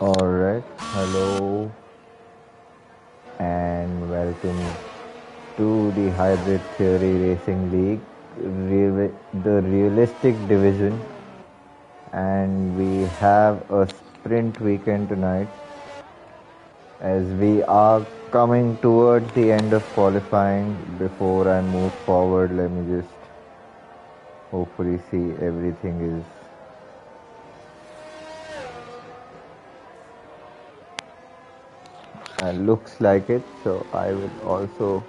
Alright, hello and welcome to the Hybrid Theory Racing League, the realistic division, and we have a sprint weekend tonight as we are coming towards the end of qualifying. Before I move forward, let me just hopefully see everything is looks like it, so I will also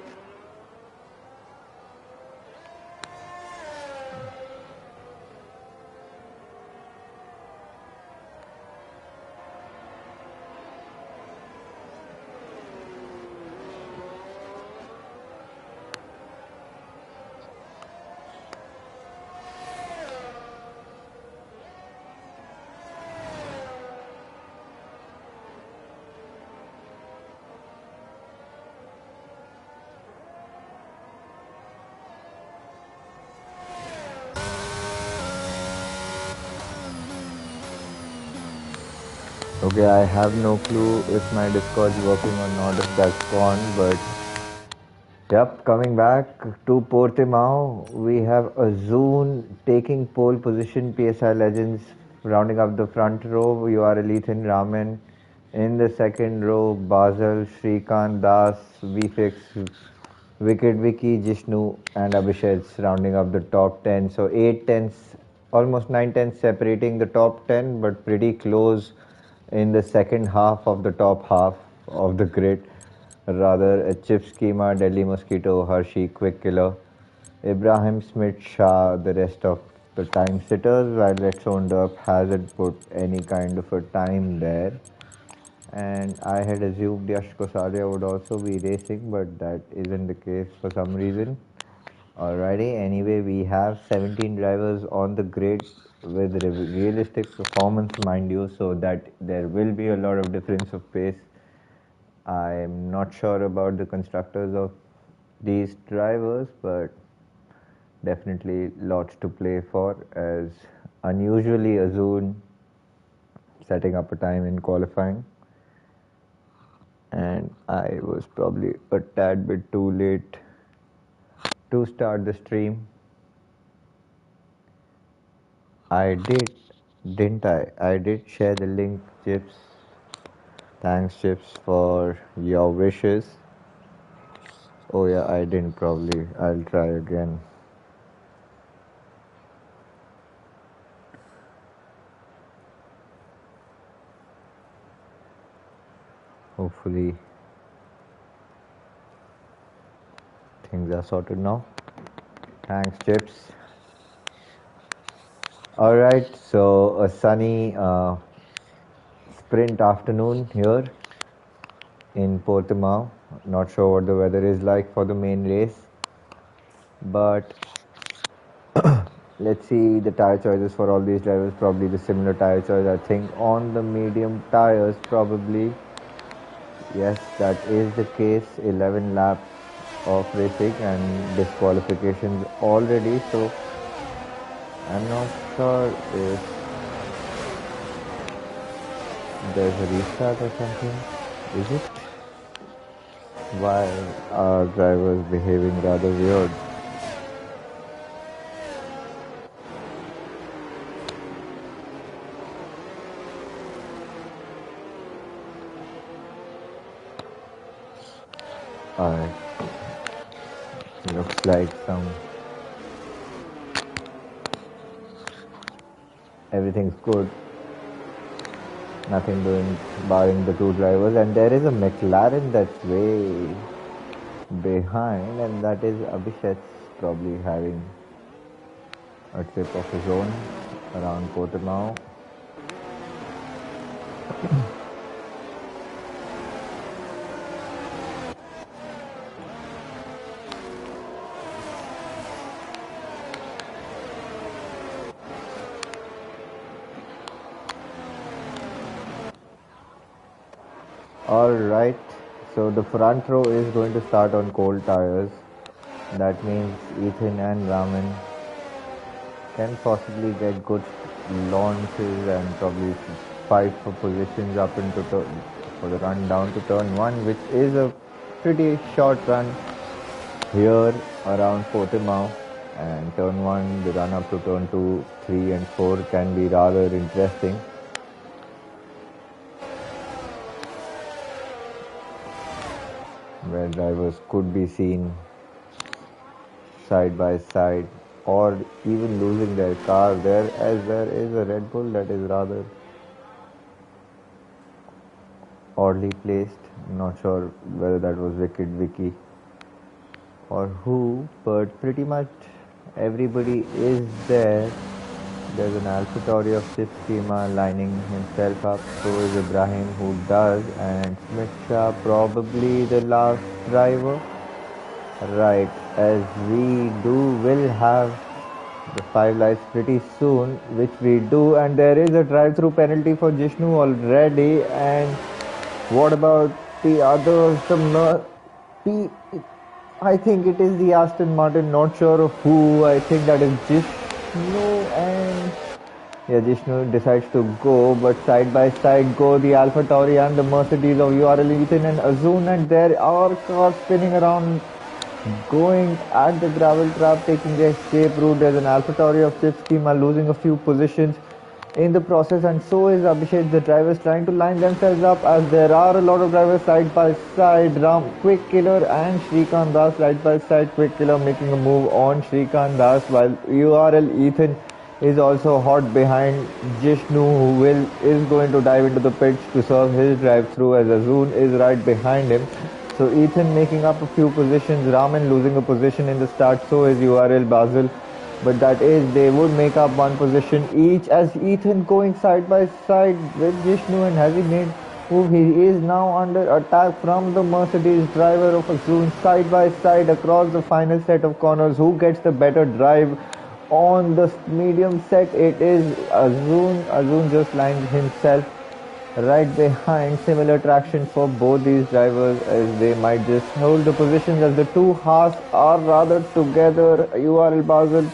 okay, I have no clue if my Discord's working or not, if that's gone, but yep, coming back to Portimao, we have Azun taking pole position, PSI Legends rounding up the front row, URL Ethan Raman. In the second row, Basel, Shrikant, Das, VFix, Wicked Vicky, Jishnu, and Abhishek rounding up the top 10. So 8 tenths, almost 9 tenths separating the top 10, but pretty close in the second half of the top half of the grid. Rather, a Chip Schema, Delhi Mosquito, Hershey, Quick Killer, Ibrahim Smith Shah, the rest of the time sitters, while Let's Owned Up hasn't put any kind of a time there. And I had assumed Yash Kosalia would also be racing, but that isn't the case for some reason. Alrighty, anyway, we have 17 drivers on the grid with realistic performance, mind you, so that there will be a lot of difference of pace. I'm not sure about the constructors of these drivers, but definitely lots to play for, as unusually Azun setting up a time in qualifying. And I was probably a tad bit too late to start the stream. I did, didn't I? I did share the link, Chips. Thanks, Chips, for your wishes. Oh, yeah, I didn't probably. I'll try again. Hopefully, things are sorted now. Thanks, Chips. Alright, so a sunny sprint afternoon here in Portimao. Not sure what the weather is like for the main race, but let's see the tire choices for all these drivers. Probably the similar tire choice, I think, on the medium tires, probably. Yes, that is the case. 11 laps of racing and disqualifications already, so I'm not sure if there's a restart or something. Is it? Why are drivers behaving rather weird? Alright. Looks like everything's good. Nothing doing barring the two drivers, and there is a McLaren that's way behind, and that is Abhishek's probably having a trip of his own around Portimao. Alright, so the front row is going to start on cold tires. That means Ethan and Raman can possibly get good launches and probably fight for positions up into for the run down to turn 1, which is a pretty short run here around Portimao. And turn 1, the run up to turn 2, 3 and 4 can be rather interesting. Where drivers could be seen side by side or even losing their car there, as there is a Red Bull that is rather oddly placed. Not sure whether that was Wicked Vicky or who, but pretty much everybody is there. There's an AlphaTauri of fifth schema lining himself up, so is Ibrahim, who does, and Smith Shah probably the last driver. Right, as we will have the 5 lights pretty soon, which we do, and there is a drive-through penalty for Jishnu already. And what about the others? I think it is the Aston Martin, not sure of who. I think that is Jishnu, and Jishnu decides to go, but side by side go the AlphaTauri and the Mercedes of URL Ethan and Azun, and there are cars spinning around, going at the gravel trap, taking the escape route. There's an AlphaTauri of fifth schema losing a few positions in the process, and so is Abhishek. The drivers trying to line themselves up, as there are a lot of drivers side by side. Quick Killer and Shrikant Das side by side. Quick Killer making a move on Shrikant Das, while URL Ethan is also hot behind Jishnu, who is going to dive into the pits to serve his drive through, as Azun is right behind him. So Ethan making up a few positions, Raman losing a position in the start, so is URL Basel. But that is, they would make up one position each, as Ethan going side by side with Jishnu. And has he made move? He is now under attack from the Mercedes driver of Azun, side by side across the final set of corners. Who gets the better drive on the medium set? It is Azun. Azun just lined himself right behind. Similar traction for both these drivers, as they might just hold the positions, as the two Haas are rather together. URL Basel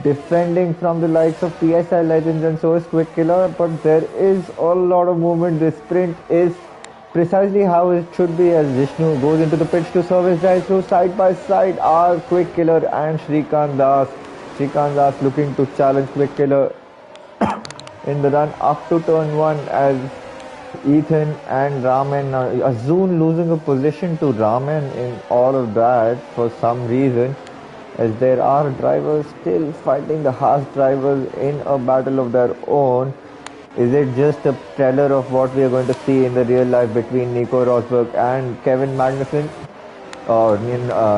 defending from the likes of PSI Legends, and so is Quick Killer, but there is a lot of movement. The sprint is precisely how it should be, as Vishnu goes into the pits to service drive through. Side by side are Quick Killer and Shrikant Das. Shrikant Das looking to challenge Quick Killer in the run up to turn 1, as Ethan and Raman, Azun losing a position to Raman in all of that for some reason, as there are drivers still fighting the Haas drivers in a battle of their own. Is it just a trailer of what we are going to see in the real life between Nico Rosberg and Kevin Magnussen, or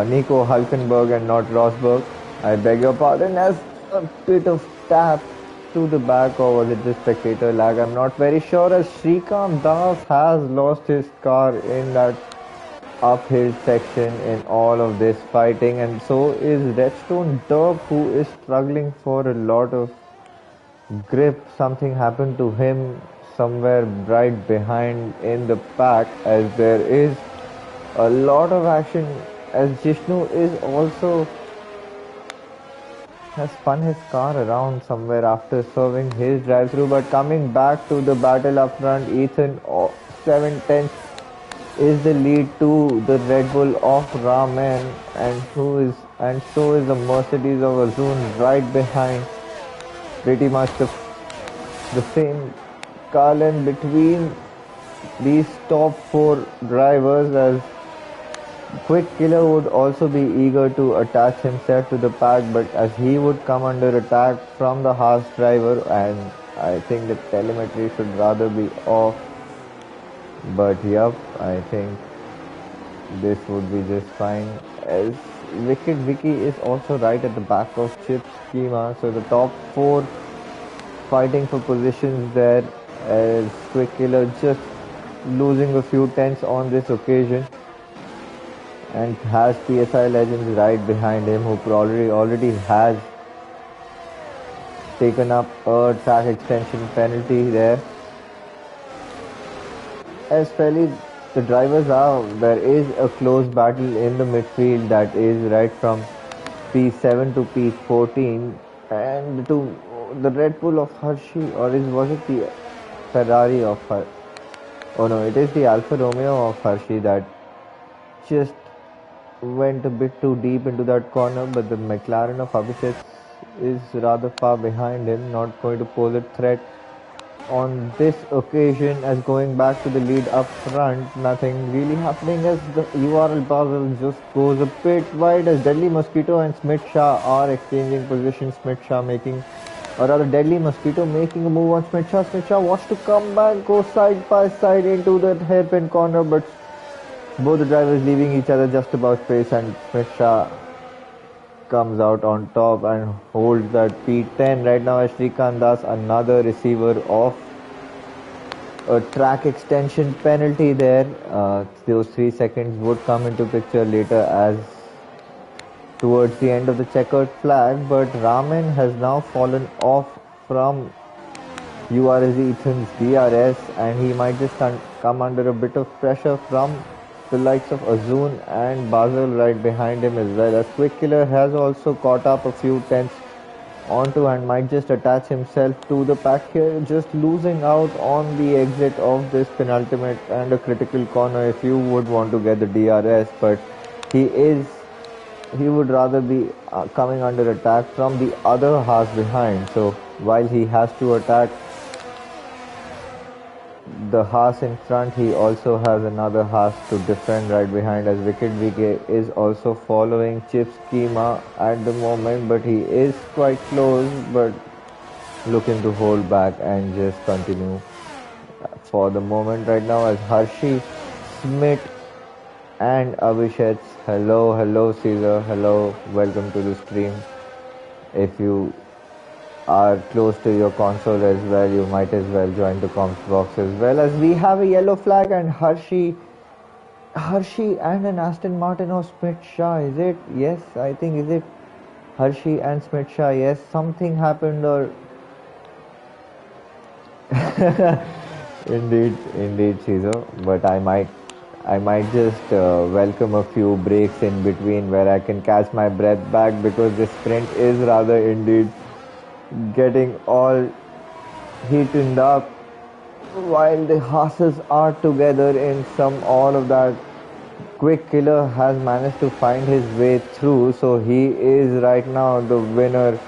Nico Hulkenberg and not Rosberg? I beg your pardon, as a bit of tap to the back, or was it the spectator lag? I'm not very sure, as Shrikant Das has lost his car in that uphill section in all of this fighting, and so is Redstone Derp, who is struggling for a lot of grip. Something happened to him somewhere right behind in the pack, as there is a lot of action, as Jishnu is also has spun his car around somewhere after serving his drive through. But coming back to the battle up front, Ethan 7/10 is the lead to the Red Bull of Raman, and so is the Mercedes of Azun right behind. Pretty much the same car length between these top 4 drivers, as Quick Killer would also be eager to attach himself to the pack, but as he would come under attack from the Haas driver, and I think the telemetry should rather be off. But yup, I think this would be just fine, as Wicked Vicky is also right at the back of Chip's schema. So the top 4 fighting for positions there, as Quick Killer just losing a few tenths on this occasion, and has PSI Legends right behind him, who probably already has taken up a track extension penalty there. As fairly the drivers are, there is a close battle in the midfield that is right from P7 to P14, and to the Red Bull of Hershey, or was it the Ferrari of oh no, it is the Alfa Romeo of Hershey that just went a bit too deep into that corner, but the McLaren of Abhishek is rather far behind him, not going to pose a threat on this occasion. As going back to the lead up front, nothing really happening as the URL Basel just goes a bit wide as Deadly Mosquito and Smith Shah are exchanging positions. Smith Shah making, or rather Deadly Mosquito making a move on Smith Shah. Smith Shah wants to come back, go side by side into the hairpin corner, but both the drivers leaving each other just about space, and Smith Shah comes out on top and holds that P10 right now as Srikanth Das, another receiver of a track extension penalty there. Those 3 seconds would come into picture later as towards the end of the checkered flag, but Raman has now fallen off from URS Ethan's DRS, and he might just come under a bit of pressure from the likes of Azun and Basel right behind him as well, as Quick Killer has also caught up a few tenths onto and might just attach himself to the pack here, just losing out on the exit of this penultimate and a critical corner if you would want to get the DRS, but he would rather be coming under attack from the other Haas behind. So while he has to attack the Haas in front, he also has another Haas to defend right behind, as Wicked Vicky is also following Chip's schema at the moment, but he is quite close, but looking to hold back and just continue for the moment right now as Hershey, Smith and Abhishek. Hello Caesar, hello, welcome to the stream. If you are close to your console as well, you might as well join the comms box as well, as we have a yellow flag and Hershey and an Aston Martin or Smith Shah, is it? Yes, I think, is it Hershey and Smith Shah? Yes, something happened, or indeed Caesar, but I might just welcome a few breaks in between where I can catch my breath back, because this sprint is rather indeed getting all heated up while the horses are together in some all of that. Quick Killer has managed to find his way through, so he is right now the winner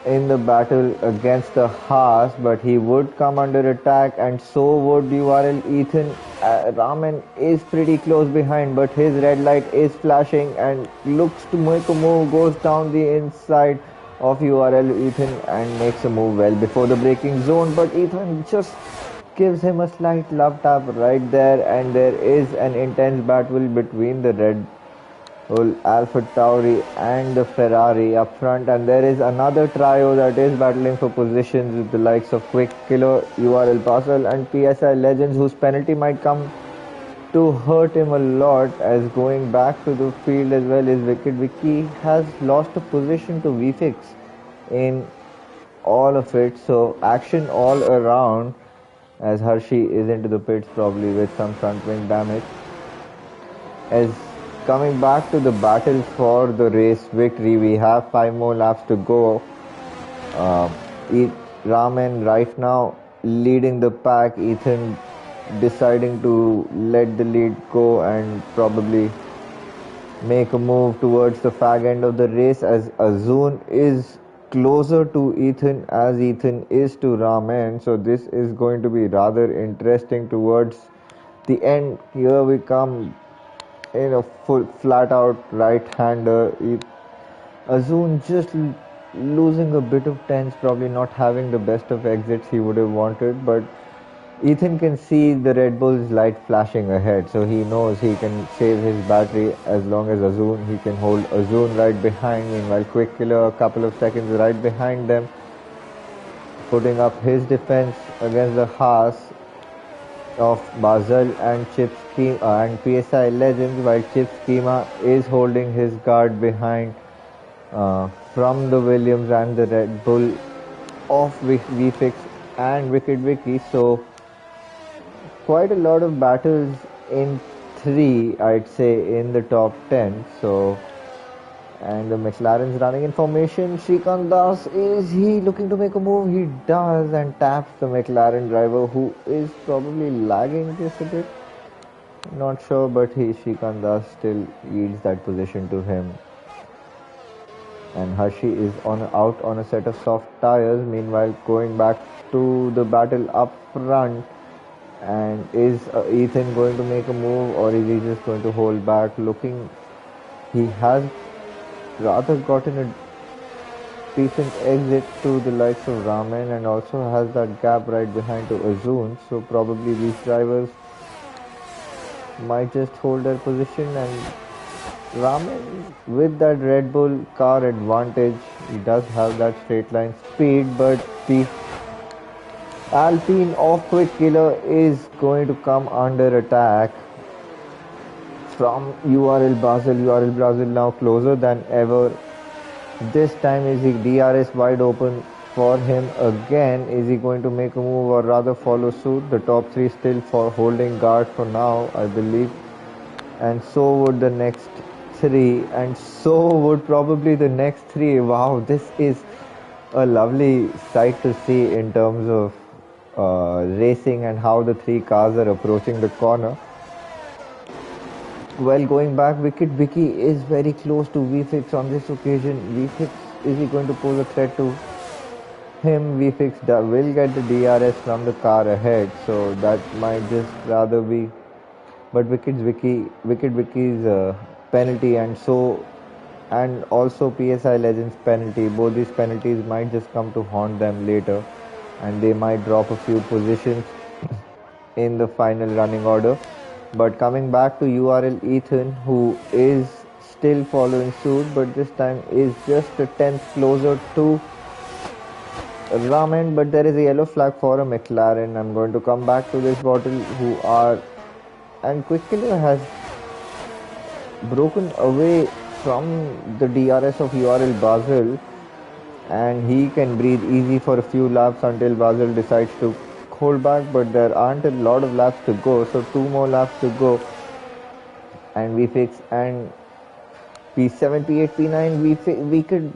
in the battle against the Haas, but he would come under attack and so would URL Ethan. Raman is pretty close behind, but his red light is flashing and looks to make a move, goes down the inside of URL Ethan and makes a move well before the braking zone, but Ethan just gives him a slight love tap right there, and there is an intense battle between the Red Bull Alpha Tauri and the Ferrari up front, and there is another trio that is battling for positions with the likes of Quick Killer, URL Basel and PSI Legends, whose penalty might come to hurt him a lot, as going back to the field as well is Wicked Vicky has lost a position to VFix in all of it, so action all around as Hershey is into the pits probably with some front wing damage. As coming back to the battle for the race victory, we have 5 more laps to go. Raman right now leading the pack, Ethan deciding to let the lead go and probably make a move towards the fag end of the race, as Azun is closer to Ethan as Ethan is to Raman, so this is going to be rather interesting towards the end. Here we come in a full flat out right-hander. Azun just losing a bit of tense, probably not having the best of exits he would have wanted, but Ethan can see the Red Bull's light flashing ahead, so he knows he can save his battery as long as Azun, he can hold Azun right behind. Meanwhile, Quick Killer a couple of seconds right behind them, putting up his defense against the Haas of Basel and Chip Schema and PSI Legends, while Chip Schema is holding his guard behind from the Williams and the Red Bull of VFix and Wicked Vicky. So quite a lot of battles in 3, I'd say, in the top 10. So And the McLaren's running in formation. Shrikant Das, is he looking to make a move? He does, and taps the McLaren driver, who is probably lagging just a bit. Not sure, but Shrikant Das still yields that position to him. And Hershey is out on a set of soft tires. Meanwhile, going back to the battle up front. And is Ethan going to make a move, or is he just going to hold back? He has rather gotten a decent exit to the likes of Ramen, and also has that gap right behind to Azun. So probably these drivers might just hold their position, and Ramen, with that Red Bull car advantage, he does have that straight line speed, but the Alpine of Quick Killer is going to come under attack from URL Basel. URL Basel now closer than ever. This time is the DRS wide open for him again. Is he going to make a move or rather follow suit? The top three still for holding guard for now, I believe. And so would the next three, and so would probably the next three. Wow, this is a lovely sight to see in terms of racing and how the three cars are approaching the corner. Well, going back, Wicked Vicky is very close to VFix on this occasion. VFix, is he going to pose a threat to him? VFix will get the DRS from the car ahead, so that might just rather be. But Wicked Vicky's penalty and also PSI Legends penalty, both these penalties might just come to haunt them later, and they might drop a few positions in the final running order. But coming back to URL Ethan, who is still following suit, but this time is just a tenth closer to Ramen. But there is a yellow flag for a McLaren. I'm going to come back to this bottle, and Quick Killer has broken away from the DRS of URL Basel, and he can breathe easy for a few laps until Basel decides to hold back, but there aren't a lot of laps to go, so 2 more laps to go, and VFix and P7, P8, P9,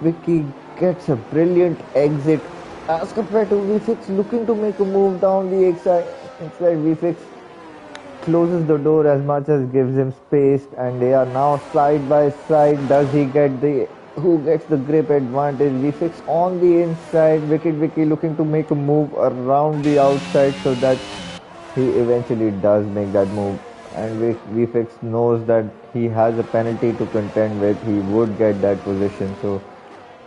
Vicky gets a brilliant exit as compared to VFix looking to make a move down the inside. VFix closes the door as much as gives him space, and they are now side by side. Who gets the grip advantage? VFix on the inside. Wicked Vicky looking to make a move around the outside, so that he eventually does make that move. And VFix knows that he has a penalty to contend with. He would get that position, so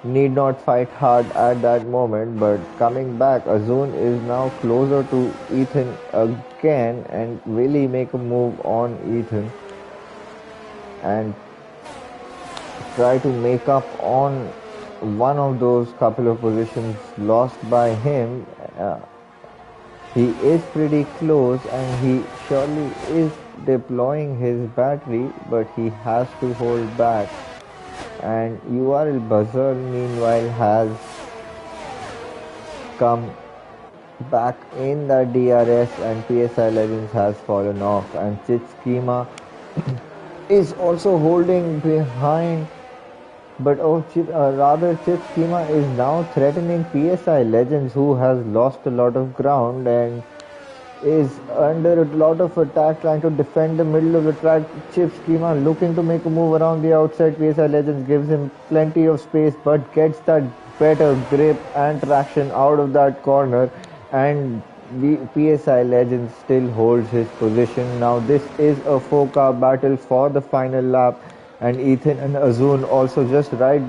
need not fight hard at that moment. But coming back, Azun is now closer to Ethan again, and really make a move on Ethan and try to make up on one of those couple of positions lost by him. He is pretty close, and he surely is deploying his battery, but he has to hold back. And URL Buzzer meanwhile has come back in the DRS, and PSI Legends has fallen off, and Chit Schema is also holding behind. But Chit Schema is now threatening PSI Legends, who has lost a lot of ground and is under a lot of attack, trying to defend the middle of the track. Chip Schema looking to make a move around the outside. PSI Legends gives him plenty of space, but gets that better grip and traction out of that corner, and the PSI Legends still holds his position. Now this is a 4-car battle for the final lap, and Ethan and Azun also just right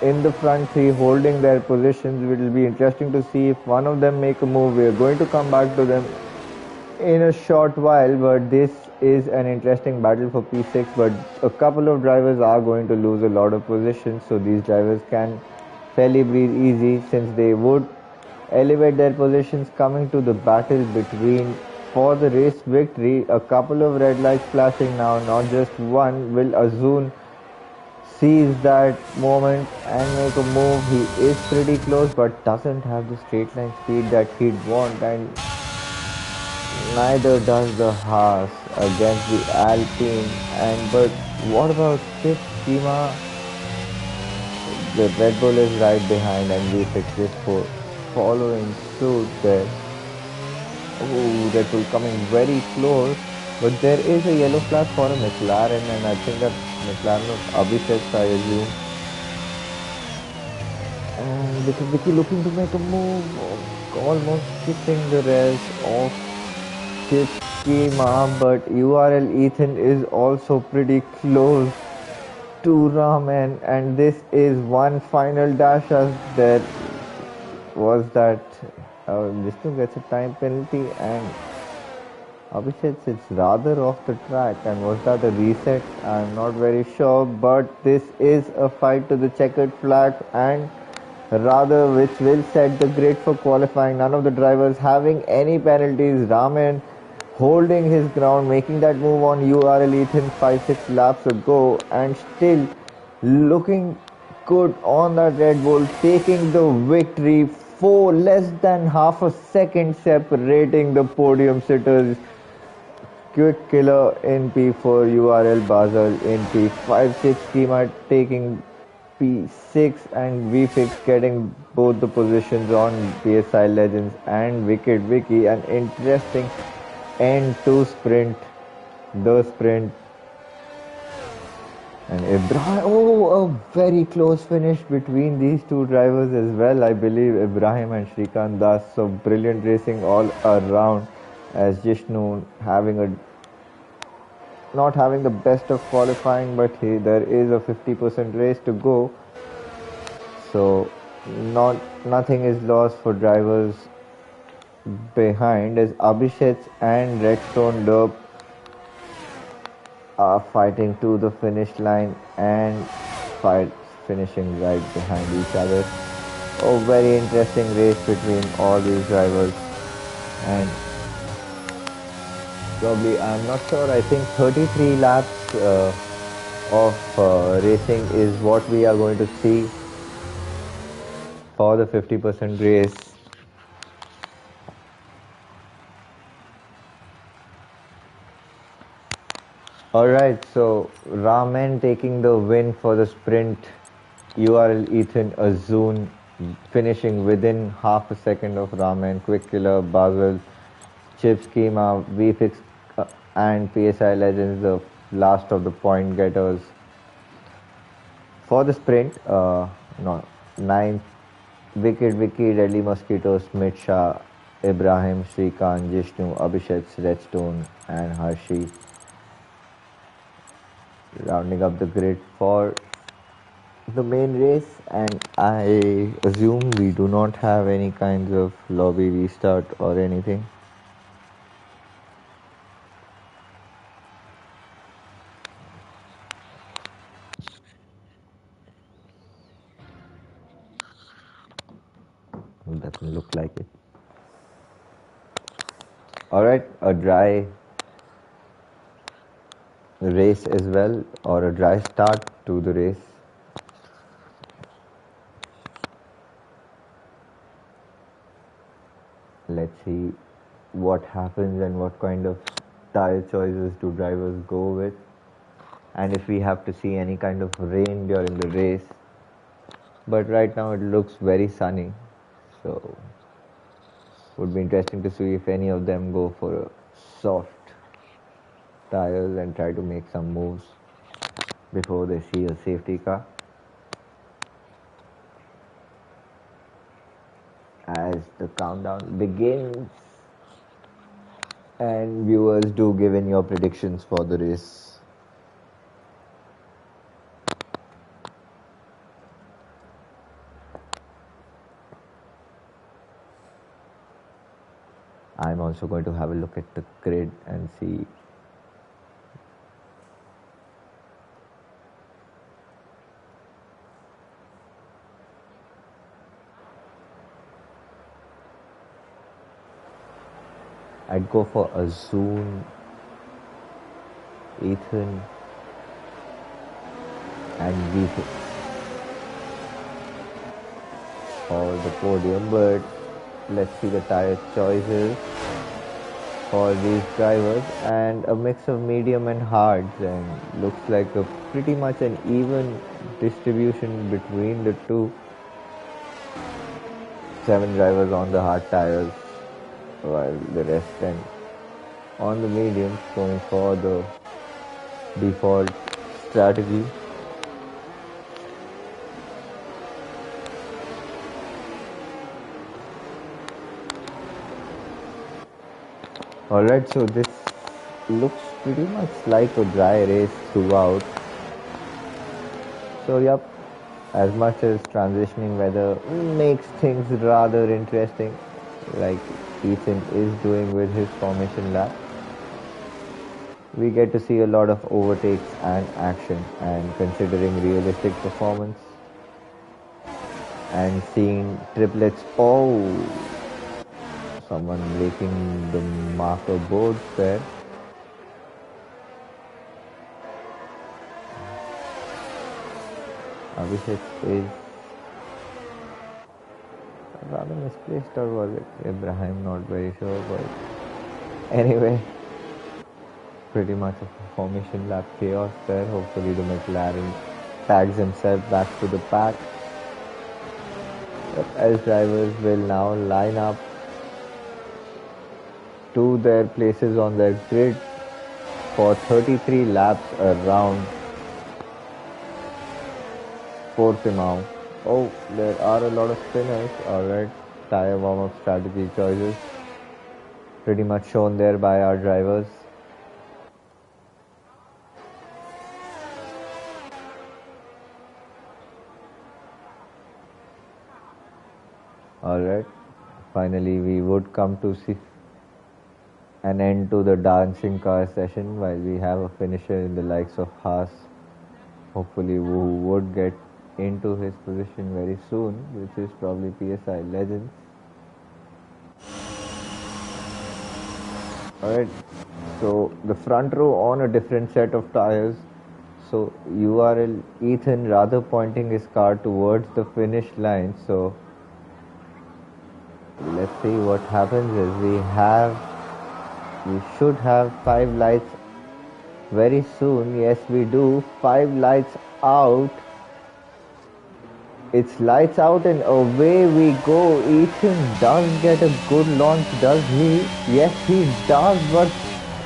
in the front three holding their positions. It will be interesting to see if one of them make a move. We are going to come back to them in a short while, but this is an interesting battle for P6, but a couple of drivers are going to lose a lot of positions, so these drivers can fairly breathe easy, since they would elevate their positions coming to the battle between for the race victory. A couple of red lights flashing now, not just one. Will Azun seize that moment and make a move? He is pretty close, but doesn't have the straight line speed that he'd want, and neither does the Haas against the Alpine. But what about Chip Schema the Red Bull is right behind and V6 is following suit there. Oh, Red Bull coming very close, but there is a yellow flag for a McLaren, and I think that McLaren of Abhishek, I assume. And Vicky looking to make a move, almost skipping the rest of Chip schema, but URL Ethan is also pretty close to Ramen, and this is one final dash as there was that Vishnu gets a time penalty and Abhishek it's rather off the track, and was that a reset? I'm not very sure, but this is a fight to the checkered flag and rather which will set the grid for qualifying. None of the drivers having any penalties. Raman holding his ground, making that move on URL Ethan 5-6 laps ago and still looking good on that Red Bull, taking the victory for less than half a second separating the podium sitters. Quick killer in P4, URL Basel in P5-6 schema taking P6 and V6 getting both the positions on PSI Legends and Wicked Wiki. An interesting end to sprint, the sprint. And Ibrahim, a very close finish between these two drivers as well. I believe Ibrahim and Shrikant Das, so brilliant racing all around as Jishnu not having the best of qualifying, but there is a 50% race to go, so nothing is lost for drivers behind as Abhishek and Redstone Derp are fighting to the finish line and finishing right behind each other. Very interesting race between all these drivers, and probably, I'm not sure, I think 33 laps of racing is what we are going to see for the 50% race. Alright, so Ramen taking the win for the sprint. URL Ethan Azun finishing within half a second of Ramen. Quick killer, Basel, Chip schema, VFix and PSI Legends, the last of the point getters. For the sprint, ninth, Wicked Wiki, Deadly Mosquitoes, Smith Shah, Ibrahim, Shrikant, Jishnu, Abhishek, Redstone and Harshi. Rounding up the grid for the main race, and I assume we do not have any kinds of lobby restart or anything. Doesn't look like it. Alright, a dry race as well, or a dry start to the race. Let's see what happens and what kind of tire choices do drivers go with, and if we have to see any kind of rain during the race. But right now it looks very sunny, so would be interesting to see if any of them go for a soft tires and try to make some moves before they see a safety car. As the countdown begins, and viewers, do give in your predictions for the race. I'm also going to have a look at the grid and see I'd go for Azun, Ethan and V6 for the podium, but let's see the tire choices. for these drivers, and a mix of medium and hards, and looks like a pretty much an even distribution between the two. 7 drivers on the hard tires while the rest 10 on the mediums, going for the default strategy. Alright, so this looks pretty much like a dry race throughout. So yep, as much as transitioning weather makes things rather interesting, like Ethan is doing with his formation lap, we get to see a lot of overtakes and action, and considering realistic performance and seeing triplets. Oh, someone breaking the marker boards there. Abhishek is rather misplaced, or was it Ibrahim? Not very sure, but anyway, pretty much a formation lap chaos there. Hopefully the McLaren tags himself back to the pack. As drivers will now line up to their places on their grid for 33 laps around Portimao. Oh, there are a lot of spinners. Alright, tire warm-up strategy choices pretty much shown there by our drivers. Alright, finally we would come to see an end to the dancing car session while we have a finisher in the likes of Haas. Hopefully who would get into his position very soon, which is probably PSI Legends. Alright, so the front row on a different set of tires. So URL Ethan rather pointing his car towards the finish line. So let's see what happens is we should have 5 lights very soon. Yes, we do. 5 lights out. It's lights out and away we go. Ethan does get a good launch, does he? Yes, he does, but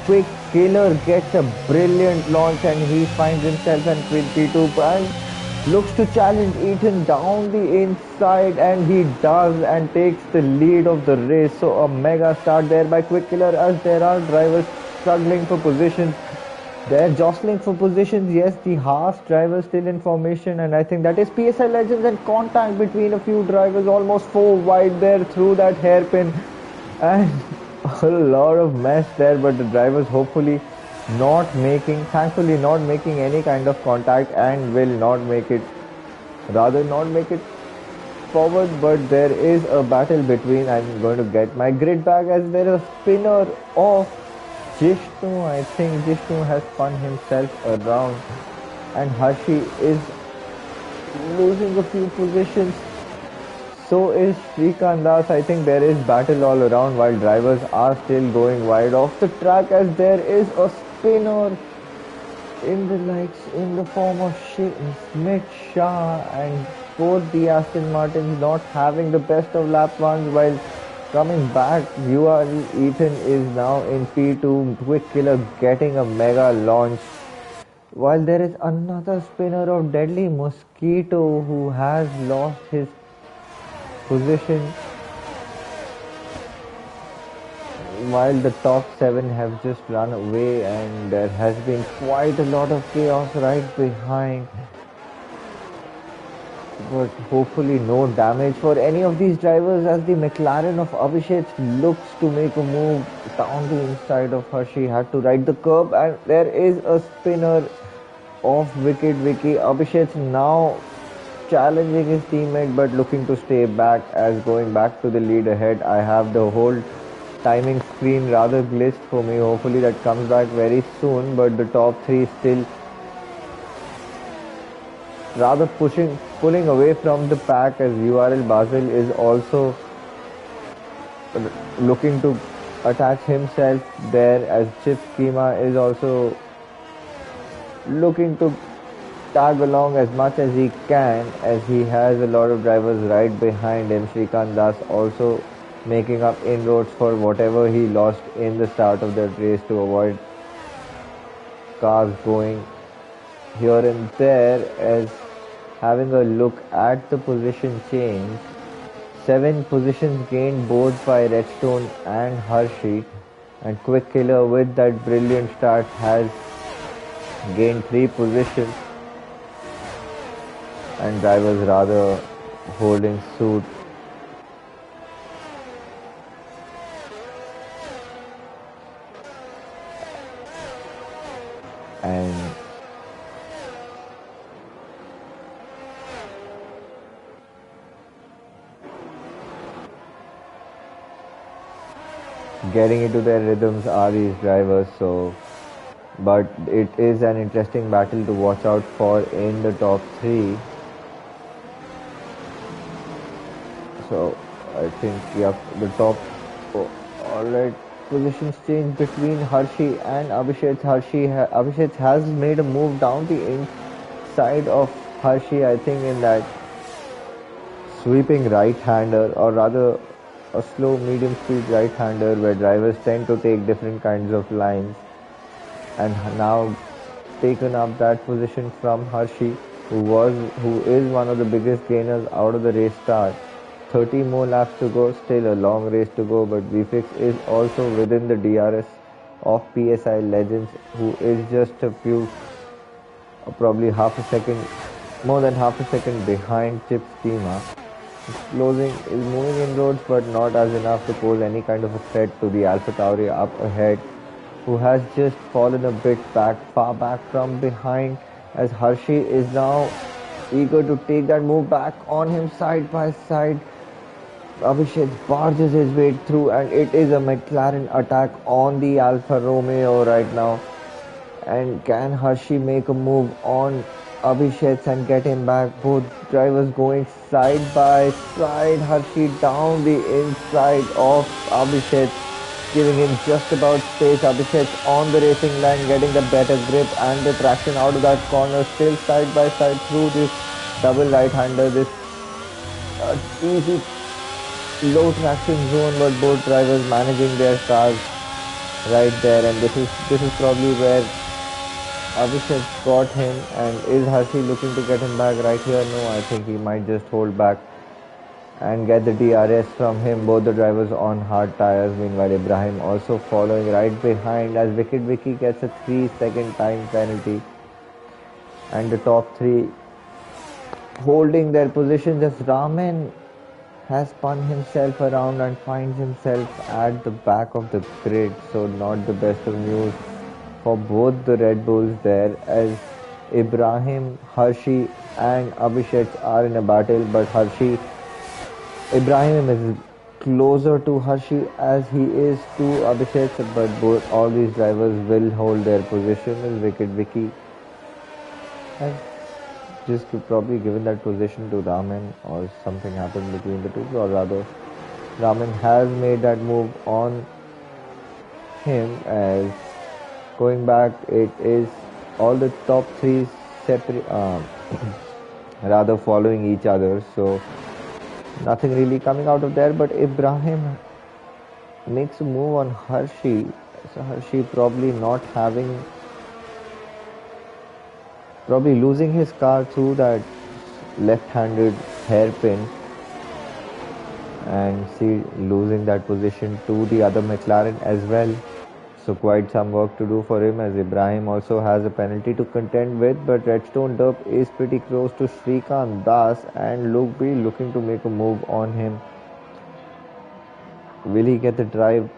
Quick Killer gets a brilliant launch and he finds himself in 22 and looks to challenge Ethan down the inside, and he does and takes the lead of the race. So a mega start there by Quick Killer, as there are drivers struggling for positions. They're jostling for positions. Yes, the Haas driver still in formation, and I think that is PSI Legends, and contact between a few drivers, almost 4 wide there through that hairpin, and a lot of mess there, but the drivers hopefully thankfully not making any kind of contact, and will not make it forward. But there is a battle between, I'm going to get my grid back, as there is a spinner of Jishnu. I think Jishnu has spun himself around, and Hershey is losing a few positions. So is Srikanth Das. I think there is battle all around while drivers are still going wide off the track, as there is a spinner in the form of Smith Shah, and both the Aston Martins not having the best of lap ones while coming back. Ethan is now in P2. Quick Killer getting a mega launch, while there is another spinner of Deadly Mosquito who has lost his position, while the top 7 have just run away, and there has been quite a lot of chaos right behind. But hopefully no damage for any of these drivers, as the McLaren of Abhishek looks to make a move down the inside of Hershey. Had to ride the curb, and there is a spinner of Wicked Vicky. Abhishek now challenging his teammate, but looking to stay back, as going back to the lead ahead. I have the whole timing screen rather glitched for me. Hopefully that comes back very soon, but the top 3 still rather pulling away from the pack, as URL Basel is also looking to attach himself there, as Chip Schema is also looking to tag along as much as he can, as he has a lot of drivers right behind him. Shrikant Das also making up inroads for whatever he lost in the start of the race to avoid cars going here and there, as having a look at the position change. 7 positions gained both by Redstone and Hershey, and Quick Killer with that brilliant start has gained 3 positions, and drivers rather holding suit. And getting into their rhythms are these drivers, but it is an interesting battle to watch out for in the top 3. So I think the top, alright, positions change between Hershey and Abhishek. Abhishek has made a move down the inside of Hershey, I think, in that sweeping right-hander, or rather a slow medium speed right-hander, where drivers tend to take different kinds of lines, and now taken up that position from Hershey, who is one of the biggest gainers out of the race start. 30 more laps to go, still a long race to go, but VFix is also within the DRS of PSI Legends, who is just a few, probably more than half a second behind Chip Schema. Is moving in roads, but not as enough to pose any kind of a threat to the AlphaTauri up ahead, who has just fallen a bit far back from behind, as Hershey is now eager to take that move back on him side by side. Abhishek barges his way through, and it is a McLaren attack on the Alfa Romeo right now. And can Hershey make a move on Abhishek and get him back? Both drivers going side by side. Hershey down the inside of Abhishek, giving him just about space. Abhishek on the racing line, getting the better grip and the traction out of that corner. Still side by side through this double right-hander. This easy low traction zone, but both drivers managing their cars right there. And this is probably where Abhishek got him. And is Hershey looking to get him back right here? No, I think he might just hold back and get the DRS from him. Both the drivers on hard tires. Meanwhile, Ibrahim also following right behind, as Wicked Vicky gets a 3-second time penalty. And the top 3 holding their positions, as Raman has spun himself around and finds himself at the back of the grid. So not the best of news for both the Red Bulls there, as Ibrahim, Hershey and Abhishek are in a battle, but Ibrahim is closer to Hershey as he is to Abhishek, but all these drivers will hold their position, as Wicked Vicky has just probably given that position to Raman, or something happened between the two, or rather Raman has made that move on him. As going back, it is all the top 3 separate, rather following each other, so nothing really coming out of there. But Ibrahim makes a move on Hershey, so Hershey probably losing his car through that left-handed hairpin, and losing that position to the other McLaren as well. So quite some work to do for him, as Ibrahim also has a penalty to contend with. But Redstone Derp is pretty close to Shrikant Das, and Luke B looking to make a move on him. Will he get the drive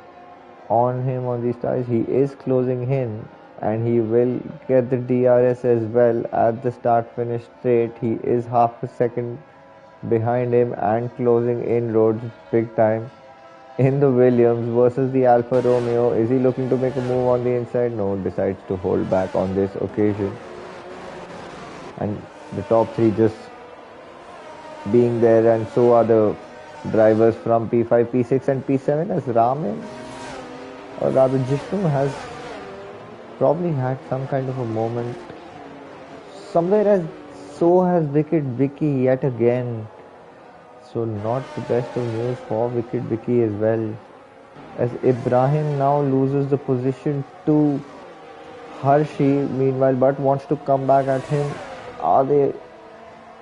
on him on these tires? He is closing in, and he will get the DRS as well at the start-finish straight. He is half a second behind him and closing inroads big time in the Williams versus the Alfa Romeo. Is he looking to make a move on the inside? No, decides to hold back on this occasion. And the top 3 just being there, and so are the drivers from P5, P6 and P7, as Raman or rather Jishnu has probably had some kind of a moment somewhere, as so has Wicket Vicky yet again. So not the best of news for Wicket Vicky as well, as Ibrahim now loses the position to Hershey meanwhile, but wants to come back at him. Are they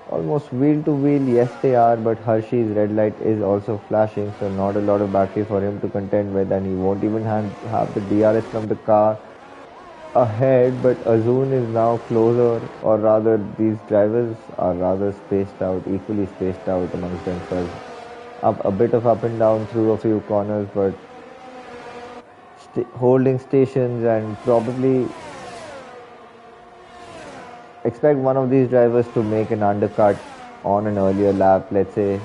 almost wheel to wheel? Yes, they are, but Hershey's red light is also flashing, so not a lot of battery for him to contend with, and he won't even have the DRS from the car ahead. But Azun is now closer, or rather these drivers are rather spaced out, equally spaced out amongst themselves. A bit of up and down through a few corners, but holding stations, and probably expect one of these drivers to make an undercut on an earlier lap. Let's say,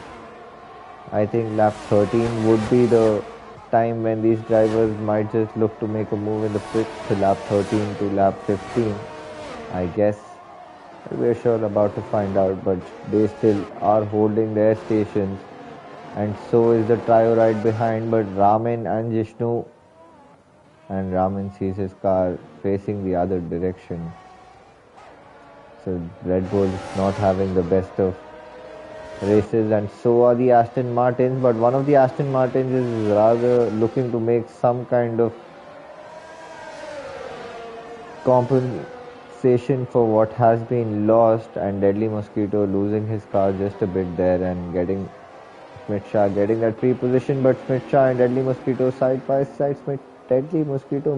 I think lap 13 would be the time when these drivers might just look to make a move in the pits, to lap 13 to lap 15, I guess. We're sure about to find out, but they still are holding their stations, and so is the trio right behind. But Ramin and Jishnu, and Ramin sees his car facing the other direction. So Red Bull is not having the best of races, and so are the Aston Martins. But one of the Aston Martins is rather looking to make some kind of compensation for what has been lost, and Deadly Mosquito losing his car just a bit there, and getting Smith Shah getting that free position. But Smith Shah and Deadly Mosquito side by side. Deadly Mosquito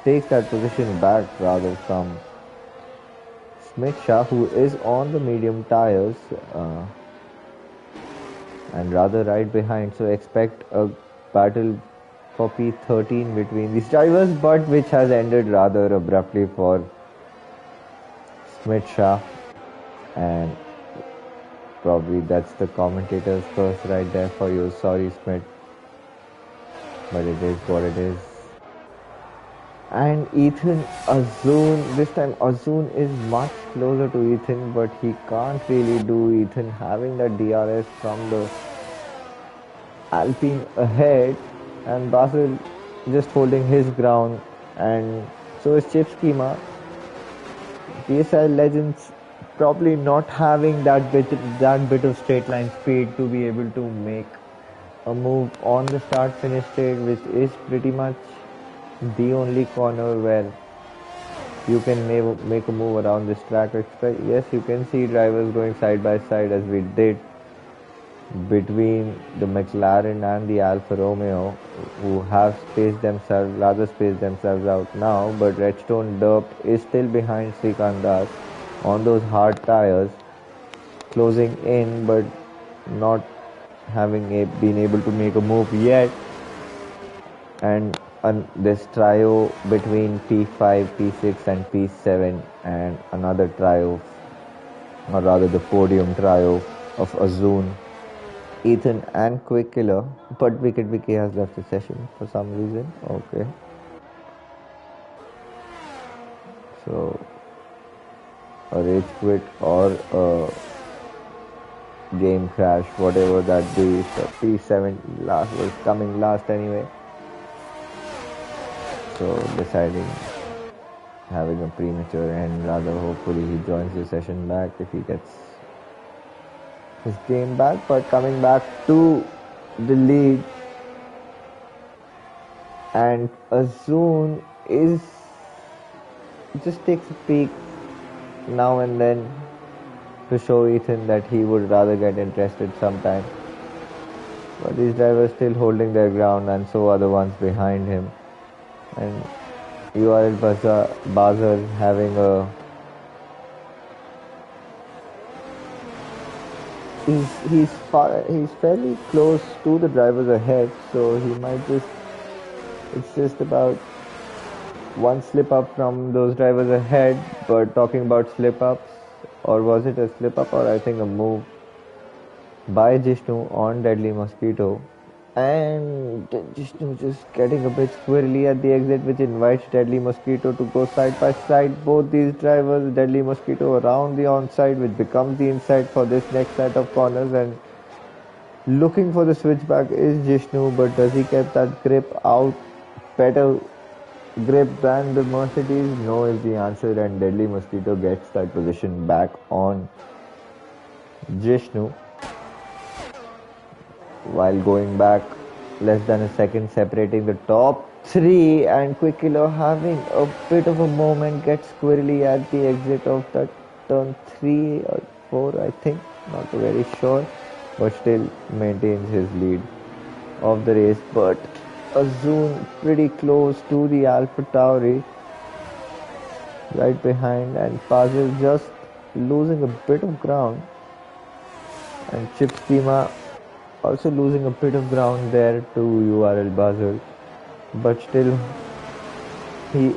takes that position back rather from Smith Shah, who is on the medium tires, and rather right behind. So expect a battle for P13 between these drivers, but which has ended rather abruptly for Smith Shah, and probably that's the commentator's curse right there for you. Sorry, Smith, but it is what it is. And Ethan Azun, this time Azun is much closer to Ethan, but he can't really do Ethan having that DRS from the Alpine ahead, and Basil just holding his ground, and so is Chip Schema. PSI Legends probably not having that bit of straight line speed to be able to make a move on the start finish straight, which is pretty much the only corner where you can make a move around this track. Yes, you can see drivers going side by side, as we did between the McLaren and the Alfa Romeo, who have spaced themselves out now. But Redstone Derp is still behind Srikanth Das on those hard tires, closing in, but not having been able to make a move yet. And this trio between P5, P6 and P7, and another trio, or rather the podium trio of Azun, Ethan and Quick Killer. But Wicket Vicky has left the session for some reason. Okay, so a rage quit or a game crash, whatever that be. So P7 was coming last anyway, so deciding having a premature end. Rather, hopefully he joins the session back if he gets his game back. But coming back to the lead, and Azun just takes a peek now and then to show Ethan that he would rather get interested sometime. But these drivers still holding their ground, and so are the ones behind him. And URL Bazar having he's fairly close to the drivers ahead, so he might it's just about one slip up from those drivers ahead. But talking about slip ups, or was it a slip up, or I think a move by Jishnu on Deadly Mosquito, and Jishnu just getting a bit squirrely at the exit, which invites Deadly Mosquito to go side by side. Both these drivers, Deadly Mosquito around the onside, which becomes the inside for this next set of corners, and Looking for the switchback is Jishnu, but does he get that grip out? Better grip than the Mercedes? No is the answer, and Deadly Mosquito gets that position back on Jishnu while going back less than a second, separating the top three. And Quick Killer, having a bit of a moment, gets squirrely at the exit of that turn 3 or 4, I think, not very sure, but still maintains his lead of the race. But Azun pretty close to the Alpha Tauri, right behind, and Fazil just losing a bit of ground, and Chip Schema also losing a bit of ground there to URL Basel, but still he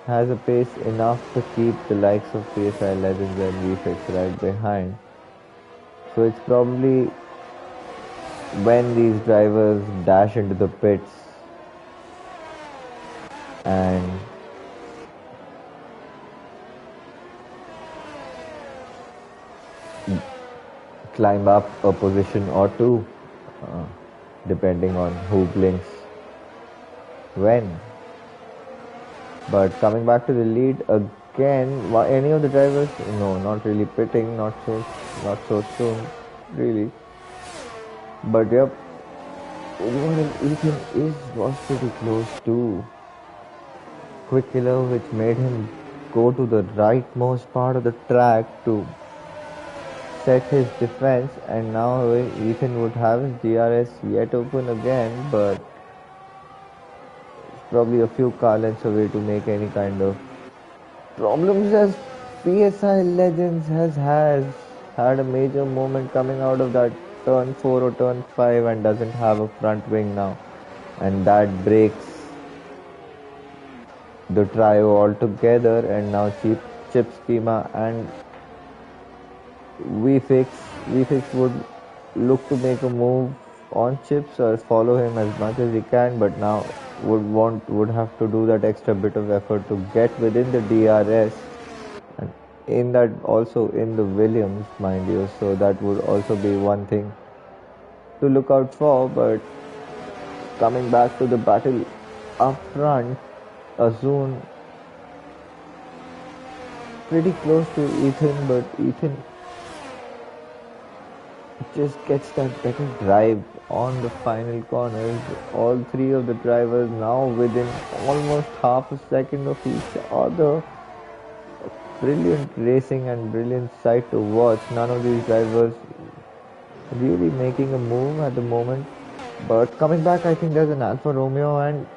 has a pace enough to keep the likes of PSI Legends and VFX right behind. So it's probably when these drivers dash into the pits and climb up a position or two, depending on who blinks when. But coming back to the lead again, any of the drivers? No, not really pitting, not so soon, really. But yep, Ethan was pretty close to Quick Killer, which made him go to the rightmost part of the track to set his defense, and now Ethan would have his DRS yet open again, but probably a few car lengths away to make any kind of problems, as PSI Legends has had a major moment coming out of that turn 4 or turn 5 and doesn't have a front wing now, and that breaks the trio altogether. And now Chip Schema and VFix would look to make a move on Chips or follow him as much as he can, but now would have to do that extra bit of effort to get within the DRS, and in that also in the Williams, mind you, so that would also be one thing to look out for. But coming back to the battle up front, Azun pretty close to Ethan, but Ethan just gets that better drive on the final corners. All three of the drivers now within almost half a second of each other. Brilliant racing and brilliant sight to watch. None of these drivers really making a move at the moment. But coming back, I think there's an Alfa Romeo and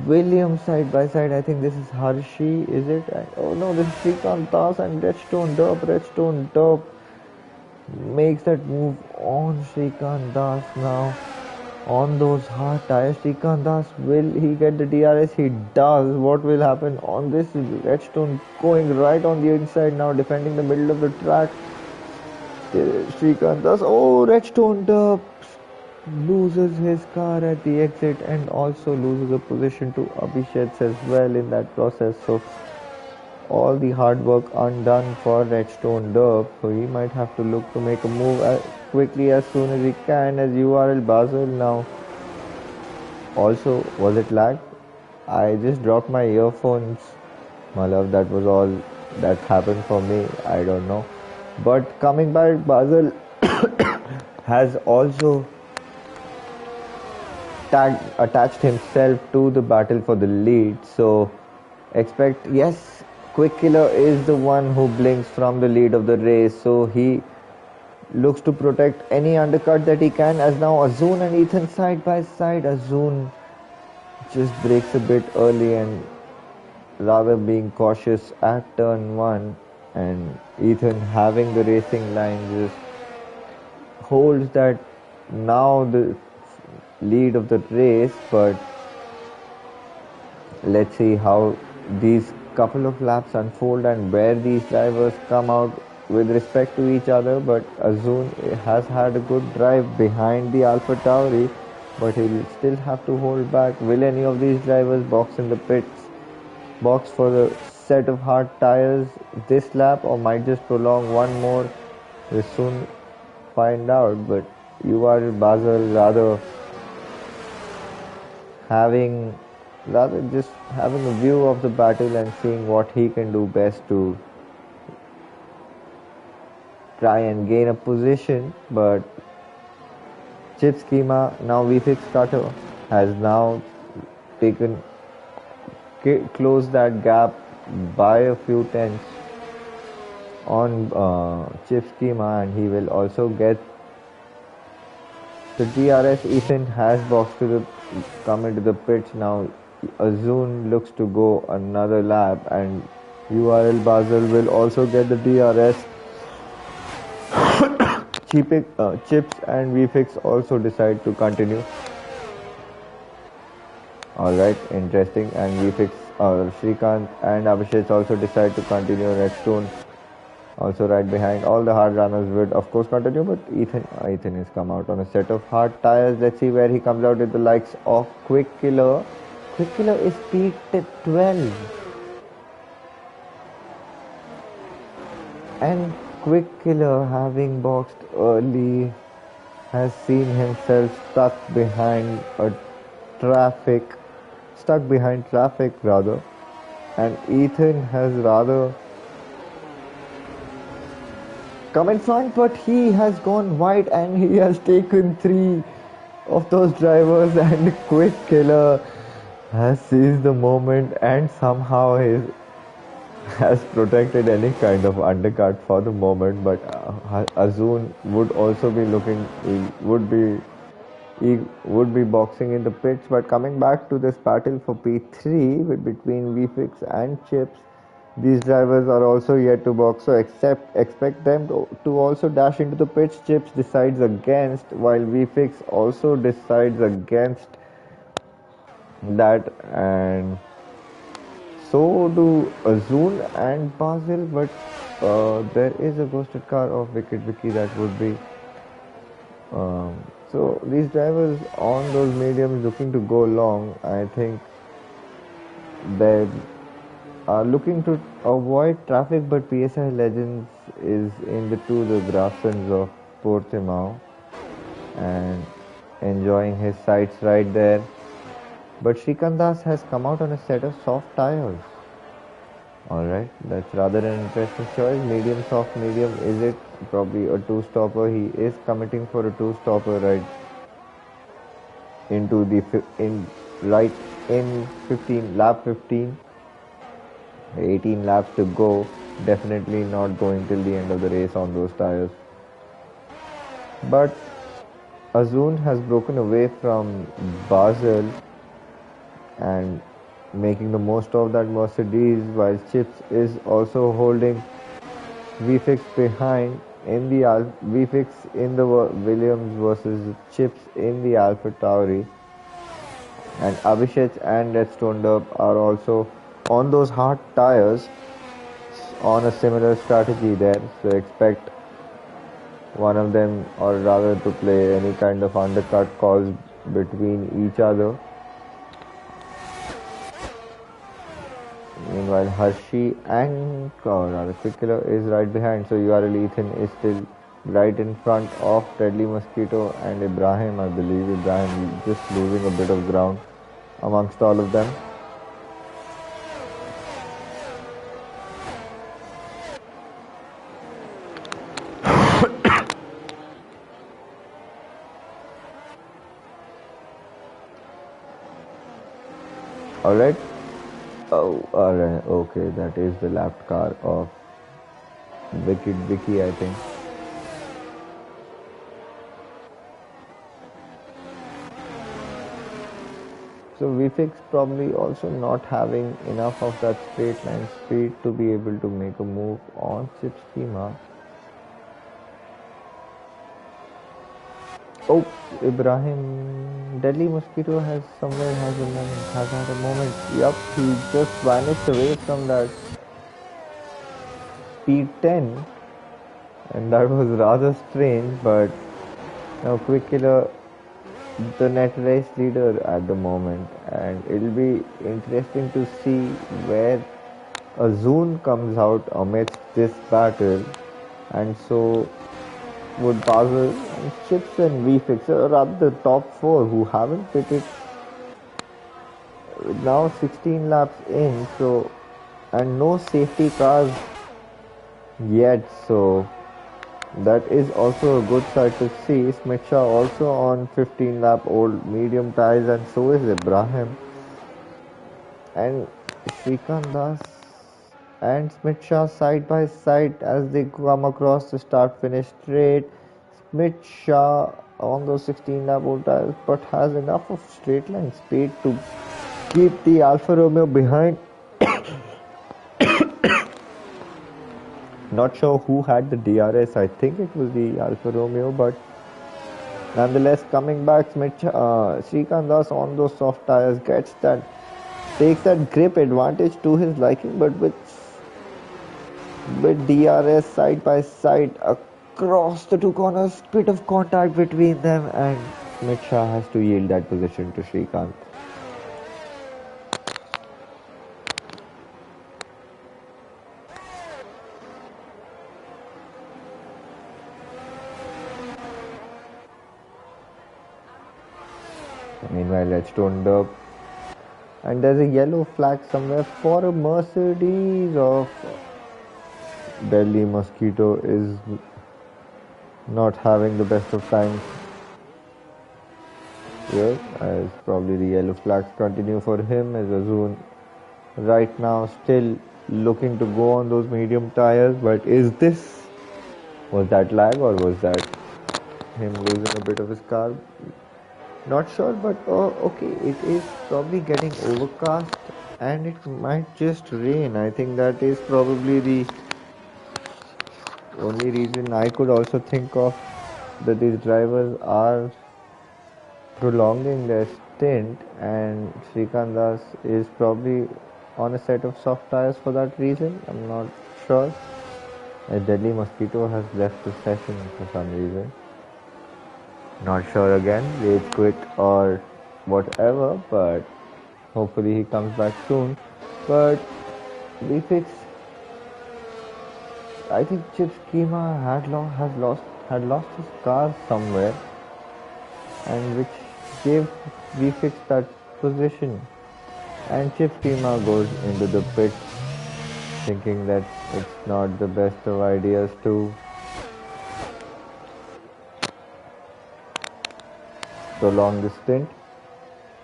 Williams side by side. I think this is Hershey, is it? Oh no, this is Shrikant Das and Redstone Derp makes that move on Shrikant Das now on those hard tires. Shrikant Das, will he get the DRS? He does. What will happen on this? Redstone going right on the inside now, defending the middle of the track. Shrikant Das, oh, Redstone loses his car at the exit and also loses a position to Abhishek as well in that process. So all the hard work undone for Redstone Derp, so he might have to look to make a move as quickly as soon as he can, as URL Basel now. Also, was it lag? I just dropped my earphones, my love, that was all that happened for me, I don't know. But coming back, Basel has also attached himself to the battle for the lead, so expect, yes, Quick Killer is the one who blinks from the lead of the race, so he looks to protect any undercut that he can, as now Azun and Ethan side by side. Azun just breaks a bit early and rather being cautious at turn 1, and Ethan having the racing line just holds that now the lead of the race. But let's see how these couple of laps unfold and where these drivers come out with respect to each other. But Azun has had a good drive behind the Alpha Tauri, but he'll still have to hold back. Will any of these drivers box in the pits, box for the set of hard tires this lap, or might just prolong one more We'll soon find out, but URL Basel rather just having a view of the battle and seeing what he can do best to try and gain a position. But chip schema, now VFix Cutter has now closed that gap by a few tenths on chip schema, and he will also get the DRS. Ethan has boxed to come into the pitch now. Azun looks to go another lap, and URL Basel will also get the DRS. Chips and VFix also decide to continue. Alright, interesting. And VFix, Shrikant and Abhishek also decide to continue. Redstone also right behind. All the hard runners would of course continue, but Ethan has come out on a set of hard tires. Let's see where he comes out with the likes of Quick Killer. Quick Killer is peaked at 12. And Quick Killer, having boxed early, has seen himself stuck behind traffic rather, and Ethan has rather come in front, but he has gone wide and he has taken 3 of those drivers, and Quick Killer has seized the moment and somehow has protected any kind of undercut for the moment. But Azun would also be looking, he would be boxing in the pits. But coming back to this battle for P3 between VFix and Chips, these drivers are also yet to box, so expect them to also dash into the pits. Chips decides against, while VFix also decides against that, and so do Azun and Basil. But there is a ghosted car of Wicked Vicky that would be so these drivers on those mediums looking to go long. I think they are looking to avoid traffic, but PSI Legends is in the grasslands of Portimao and enjoying his sights right there. But Srikandas has come out on a set of soft tires. Alright, that's rather an interesting choice. Medium, soft, medium. Is it probably a 2-stopper? He is committing for a 2-stopper right into lap 15. 18 laps to go. Definitely not going till the end of the race on those tires. But Azun has broken away from Basel and making the most of that Mercedes, while Chips is also holding VFix behind in the VFix in the Williams versus Chips in the Alpha Tauri. And Abhishek and Redstone Derp are also on those hard tires on a similar strategy there, so expect one of them, or rather to play any kind of undercut calls between each other. Meanwhile, Hershey and Quick Killer is right behind, so URL Ethan is still right in front of Deadly Mosquito and Ibrahim. I believe Ibrahim just losing a bit of ground amongst all of them. Alright. Oh, alright. Okay, that is the lap car of Wicked Vicky, I think. So VFix probably also not having enough of that straight line speed to be able to make a move on chip schema. Oh, Ibrahim, Deadly Mosquito has had a moment. Yup, he just vanished away from that P10, and that was rather strange. But now Quick Killer, the net race leader at the moment, and it'll be interesting to see where Azun comes out amidst this battle. And so would Basel and Chips and VFix are at the top 4 who haven't pitted now 16 laps in, so and no safety cars yet, so that is also a good sight to see. Smith Shaw also on 15 lap old medium tires, and so is Ibrahim. And Shrikant Das and Smith Shaw side by side as they come across the start finish straight. Smith Shaw on those 16 lap old tires, but has enough of straight line speed to keep the Alfa Romeo behind. Not sure who had the DRS. I think it was the Alfa Romeo, but nonetheless, coming back, Shrikant Das on those soft tires takes that grip advantage to his liking, but with DRS side by side across the two corners, bit of contact between them, and Smith Shaw has to yield that position to Shrikant. Meanwhile, let's tone up. And there's a yellow flag somewhere for a Mercedes of Delhi Mosquito is not having the best of times here, as probably the yellow flags continue for him, as Azun right now still looking to go on those medium tires. But was that lag or was that him losing a bit of his car? Not sure, but okay, it is probably getting overcast and it might just rain. I think that is probably the only reason I could also think of, that these drivers are prolonging their stint, and Shrikant Das is probably on a set of soft tires for that reason. I'm not sure. Delhi Mosquito has left the session for some reason. Not sure again, rage quit or whatever, but hopefully he comes back soon. But I think Chip Schema had lost his car somewhere, and which gave VFix that position. And Chip Schema goes into the pit thinking that it's not the best of ideas to prolong the stint.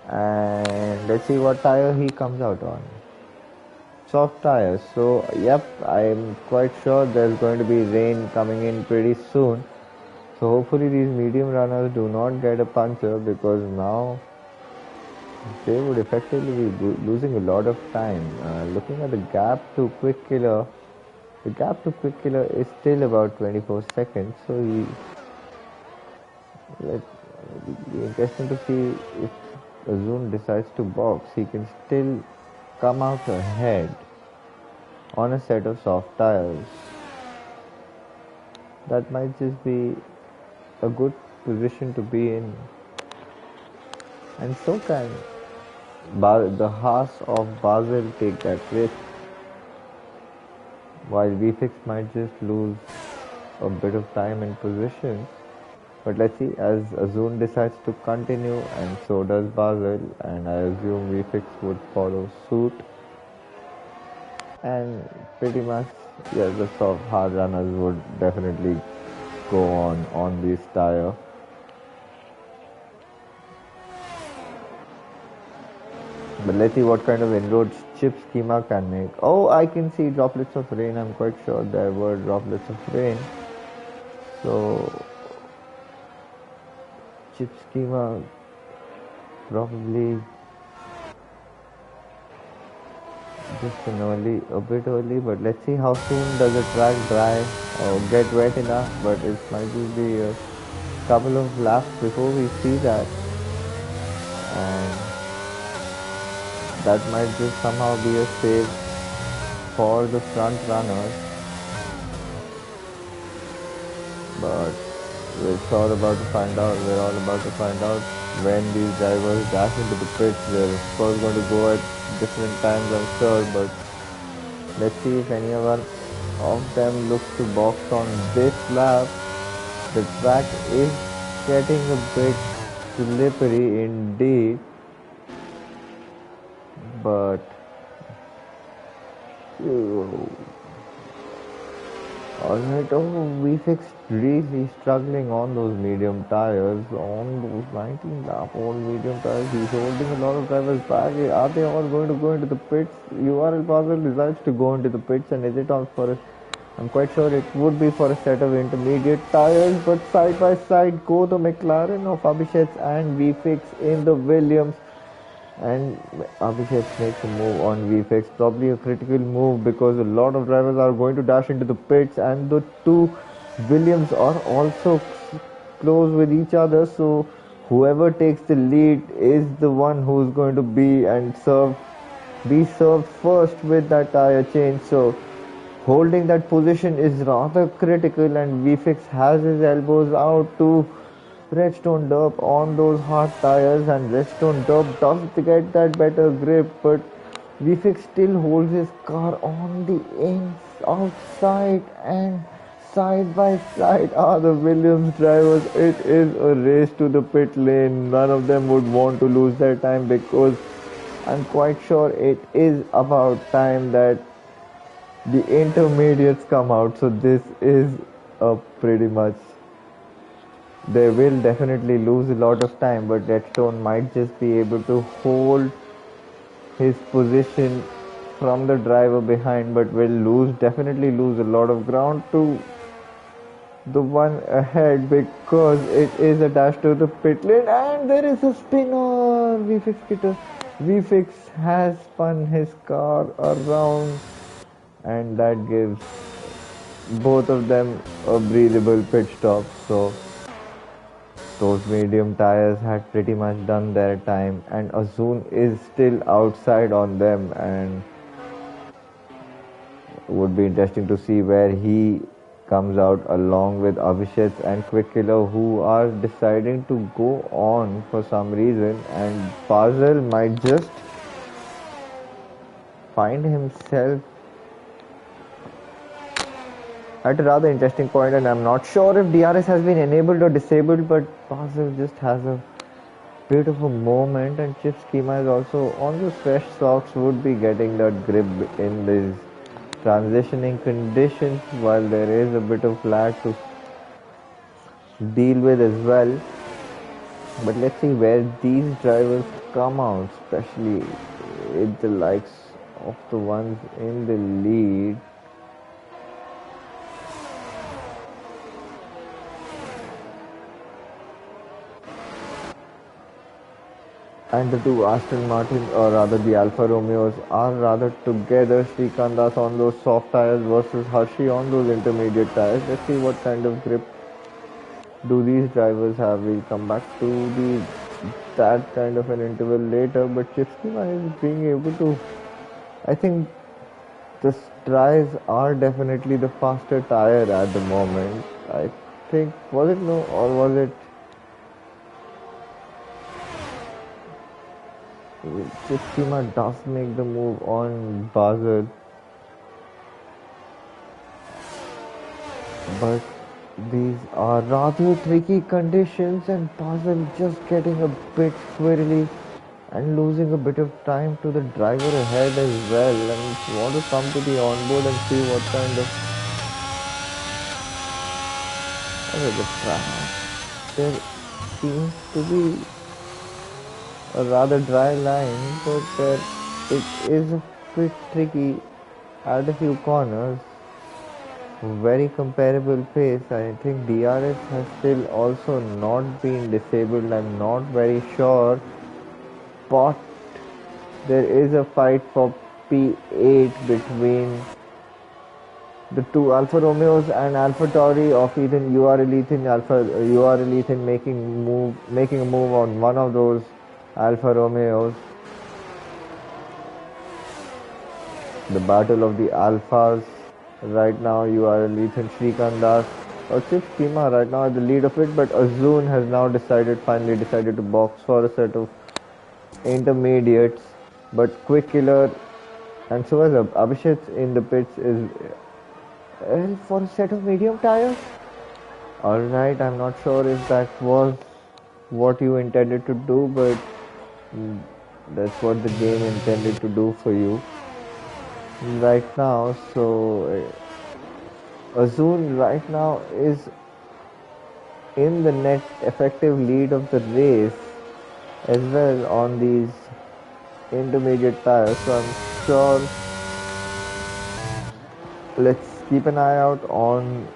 And let's see what tire he comes out on. Soft tires. So yep, I'm quite sure there's going to be rain coming in pretty soon. So hopefully these medium runners do not get a puncture, because now they would effectively be losing a lot of time. Looking at the gap to Quick Killer, the gap to Quick Killer is still about 24 seconds. So it'll be interesting to see if Azun decides to box. He can still come out ahead on a set of soft tires. That might just be a good position to be in, and so can the Haas of Basel take that risk, while VFix might just lose a bit of time in position. But let's see, as Azun decides to continue, and so does Basel, and I assume VFix would follow suit. And pretty much, yeah, the soft hard runners would definitely go on this tire. But let's see what kind of inroads Chip Schema can make. Oh, I can see droplets of rain. I'm quite sure there were droplets of rain. So Chip Schema probably just a bit early, but let's see how soon does the track dry or get wet enough. But it might just be a couple of laps before we see that, and that might just somehow be a save for the front runners. But we're all about to find out when these drivers dash into the pits. They're of course going to go at different times, I'm sure, but let's see if anyone of them looks to box on this lap. The track is getting a bit slippery indeed, but alright, we fixed really struggling on those medium tires, on those 19 lap old medium tires. He's holding a lot of drivers back. Are they all going to go into the pits? URL Basel decides to go into the pits, and is it on for a, I'm quite sure it would be for a set of intermediate tires, but side by side go the McLaren of Abhishek and VFix in the Williams. And Abhishek makes a move on VFX, probably a critical move because a lot of drivers are going to dash into the pits, and the two Williams are also close with each other. So whoever takes the lead is the one who's going to be served first with that tire change. So holding that position is rather critical, and VFix has his elbows out to Redstone Derp on those hard tires, and Redstone Derp does get that better grip, but VFix still holds his car on the outside, and side by side are the Williams drivers. It is a race to the pit lane. None of them would want to lose their time, because I'm quite sure it is about time that the intermediates come out. So this is a pretty much, they will definitely lose a lot of time, but Redstone might just be able to hold his position from the driver behind, but will definitely lose a lot of ground to the one ahead, because it is a dash to the pit lane, and there is a spinner. VFix has spun his car around, and that gives both of them a breathable pit stop. So those medium tires had pretty much done their time, and Azun is still outside on them, and it would be interesting to see where he comes out along with Abhishek and Quick Killer, who are deciding to go on for some reason, and Basel might just find himself at a rather interesting point, and I'm not sure if DRS has been enabled or disabled, but Basel just has a bit of a moment, and Chip Schema is also on the fresh socks, would be getting that grip in these transitioning conditions, while there is a bit of lag to deal with as well. But let's see where these drivers come out, especially with the likes of the ones in the lead. And the two Aston Martin, or rather the Alfa Romeos, are rather together. Srikandas on those soft tires versus Hershey on those intermediate tires. Let's see what kind of grip do these drivers have. We'll come back to that kind of an interval later, but Chipskima is being able to, I think the Strides are definitely the faster tire at the moment. I think, was it no, or was it Chipskima does make the move on Basel, but these are rather tricky conditions, and Basel just getting a bit squirrely and losing a bit of time to the driver ahead as well. And if you want to come to the onboard and see what kind of the track, there seems to be a rather dry line, but it is a bit tricky at a few corners. Very comparable pace. I think DRS has still also not been disabled. I'm not very sure, but there is a fight for P8 between the two Alfa Romeos and Alfa Tauri of Ethan Ethan making a move on one of those Alfa Romeos. The battle of the Alphas right now. Ethan Srikandas or Chip Schema right now at the lead of it, but Azun has now finally decided to box for a set of intermediates. But Quick Killer and so as Abhishek in the pits is for a set of medium tires. Alright, I'm not sure if that was what you intended to do, but mm, that's what the game intended to do for you right now. So Azun right now is in the net effective lead of the race as well on these intermediate tires. So I'm sure let's keep an eye out on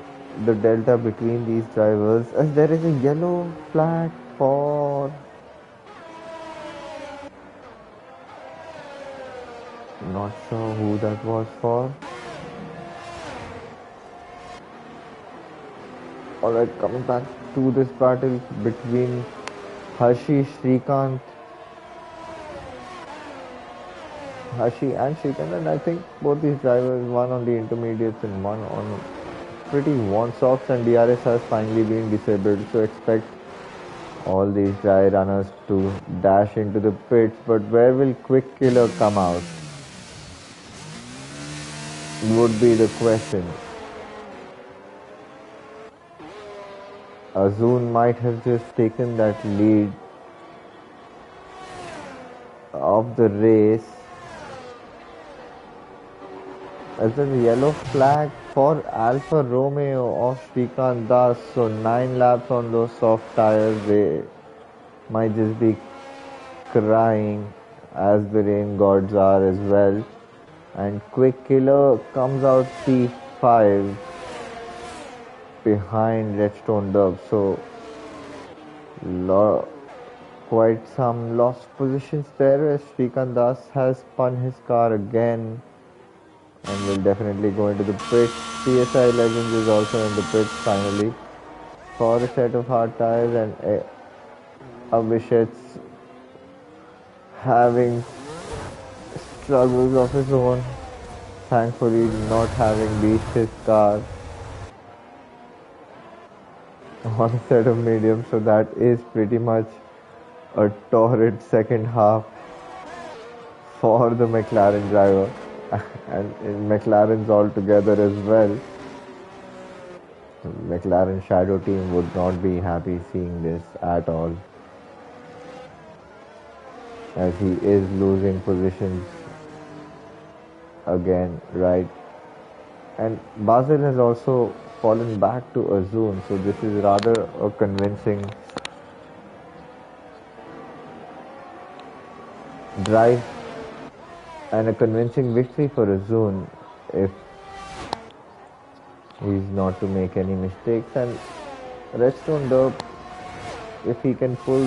the delta between these drivers as there is a yellow flag for not sure who that was for. Alright, coming back to this battle between Hashi and Shrikant, and I think both these drivers, one on the intermediates and one on pretty worn socks, and DRS has finally been disabled, so expect all these dry runners to dash into the pits. But where will Quick Killer come out? Would be the question. Azun might have just taken that lead of the race as a yellow flag for Alfa Romeo of Shrikant Das. So 9 laps on those soft tires. They might just be crying as the rain gods are as well. And Quick Killer comes out P5 behind Redstone Dub. So quite some lost positions there as Shrikant Das has spun his car again and will definitely go into the pits. PSI Legends is also in the pits finally for a set of hard tires, and Abhishek's having struggles of his own, thankfully not having beached his car on a set of mediums, so that is pretty much a torrid second half for the McLaren driver and in McLaren's all together as well. McLaren shadow team would not be happy seeing this at all, as he is losing positions again, right? And Basil has also fallen back to Azun, so this is rather a convincing drive and a convincing victory for Azun if he's not to make any mistakes. And Redstone Derp, if he can pull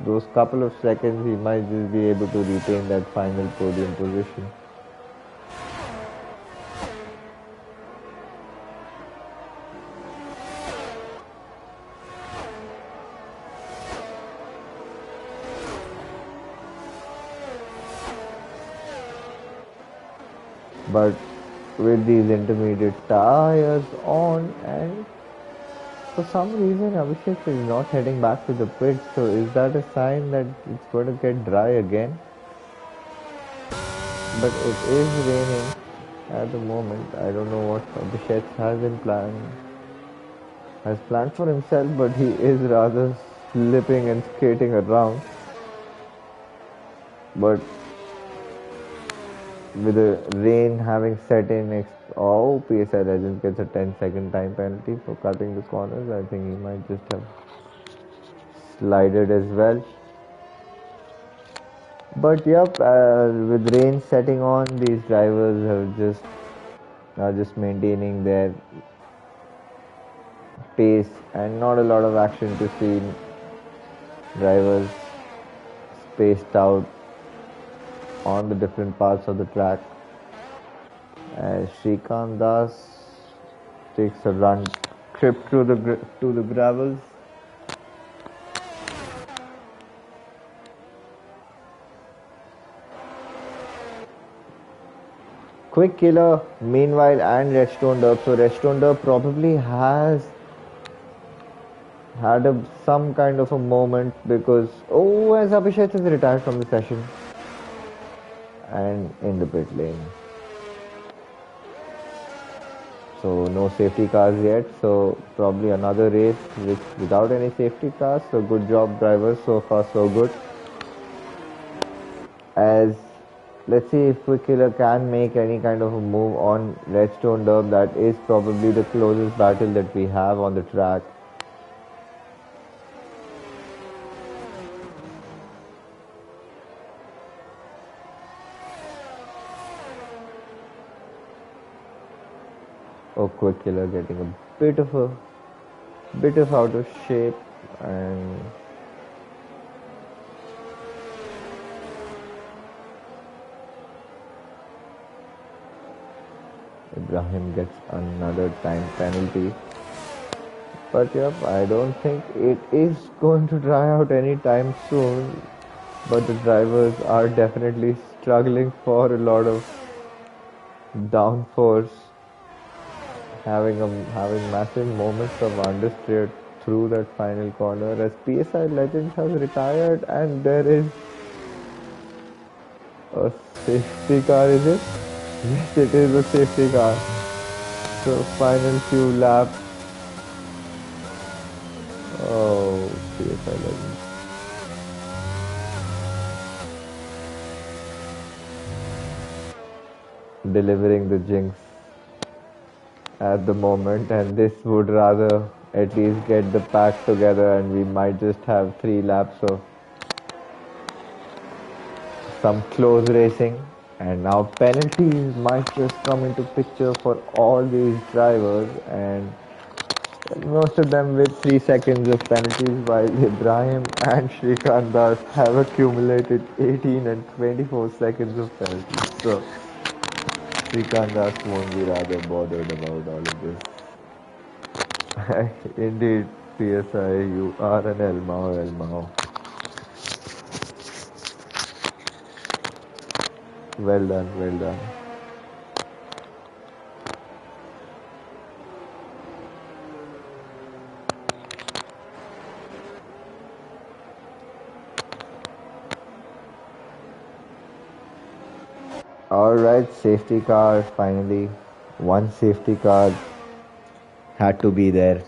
those couple of seconds, he might just be able to retain that final podium position. But with these intermediate tires on, and for some reason Abhishek is not heading back to the pit, so is that a sign that it's going to get dry again? But it is raining at the moment. I don't know what Abhishek has planned for himself, but he is rather slipping and skating around. But with the rain having set in, PSI Legends gets a 10-second time penalty for cutting the corners. I think he might just have slided as well. But yep, with rain setting on, these drivers are just maintaining their pace and not a lot of action to see. Drivers spaced out on the different parts of the track as Shrikant Das takes a run trip to the gravels. Quick Killer meanwhile and Redstone Derp. So Redstone Derp probably has had some kind of a moment because as Abhishek is retired from the session and in the pit lane. So no safety cars yet. So probably another race without any safety cars. So good job, drivers. So far, so good. As let's see if Quick Killer can make any kind of a move on Redstone Derb. That is probably the closest battle that we have on the track. Oh, Quick Killer getting a bit of out of shape, and Ibrahim gets another time penalty. But yep, I don't think it is going to dry out anytime soon. But the drivers are definitely struggling for a lot of downforce, having massive moments of understeer through that final corner. As PSI Legends has retired, and there is a safety car. Is it? Yes, it is a safety car. So final few laps. Oh, PSI Legends. Delivering the jinx at the moment, and this would rather at least get the pack together, and we might just have 3 laps of some close racing. And now penalties might just come into picture for all these drivers, and most of them with 3 seconds of penalties, while Ibrahim and Shrikant Das have accumulated 18 and 24 seconds of penalties. So Shrikant Das won't be rather bothered about all of this. Indeed, PSI, you are an Elmao, Elmao. Well done, well done. Alright, safety car, finally. One safety car had to be there.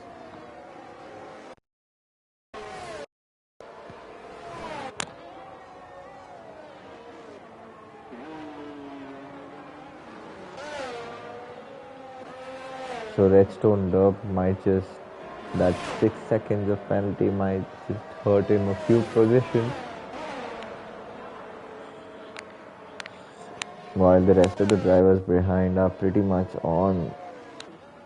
So Redstone Derp might just, that 6 seconds of penalty might just hurt him a few positions, while the rest of the drivers behind are pretty much on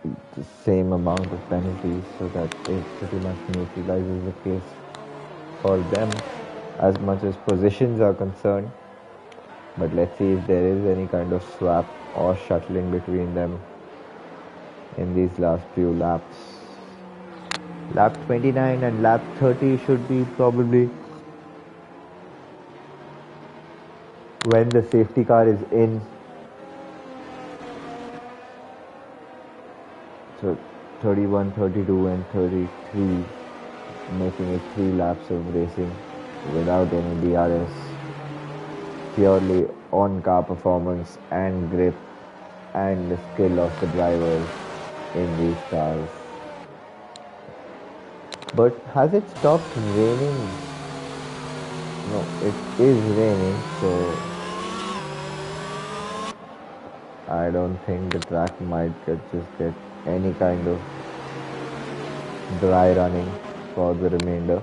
the same amount of penalties, so that it pretty much neutralizes the case for them as much as positions are concerned. But let's see if there is any kind of swap or shuttling between them in these last few laps. Lap 29 and lap 30 should be probably when the safety car is in. So 31, 32 and 33, making it 3 laps of racing without any DRS, purely on car performance and grip and the skill of the drivers in these cars. But has it stopped raining? No, it is raining, so I don't think the track might just get any kind of dry running for the remainder.